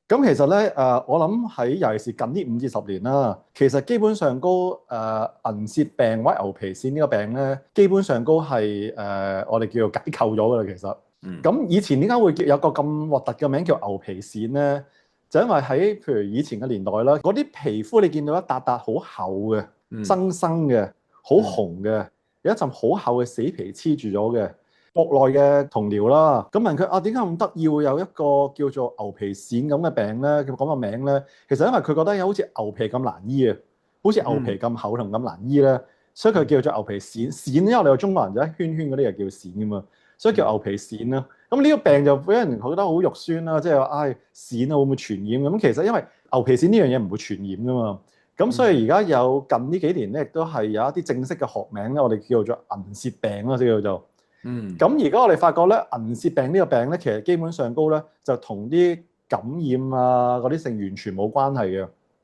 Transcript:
咁其實咧，我諗喺尤其是近呢5至10年啦，其實基本上銀屑病或者牛皮癬呢個病咧，基本上係我哋叫做解構咗㗎啦。其實，嗯咁以前點解會有個咁核突嘅名叫牛皮癬咧？就因為喺譬如以前嘅年代啦，嗰啲皮膚你見到一笪笪好厚嘅、嗯生生嘅、好嗯紅嘅，有一陣好厚嘅死皮黐住咗嘅。國內嘅同僚啦，咁問佢點解咁得意會有一個叫做牛皮癬咁嘅病咧？佢講個名咧，其實因為佢覺得好似牛皮咁難醫啊，好似牛皮嗯咁厚同咁難醫咧，所以佢嗯叫做牛皮癬。癬，因為我哋中國人就一圈圈嗰啲又叫癬噶嘛，所以叫牛嗯皮癬啦。咁呢個病就俾人覺得好肉酸啦，即係話癬會唔會傳染？咁其實因為牛皮癬呢樣嘢唔會傳染噶嘛，咁所以而家有近呢幾年咧，亦都係有一啲正式嘅學名咧，我哋叫做銀屑病啦，叫做。嗯咁而家我哋發覺咧，銀屑病呢個病咧，其實基本上咧就同啲感染啊嗰啲性完全冇關係嘅。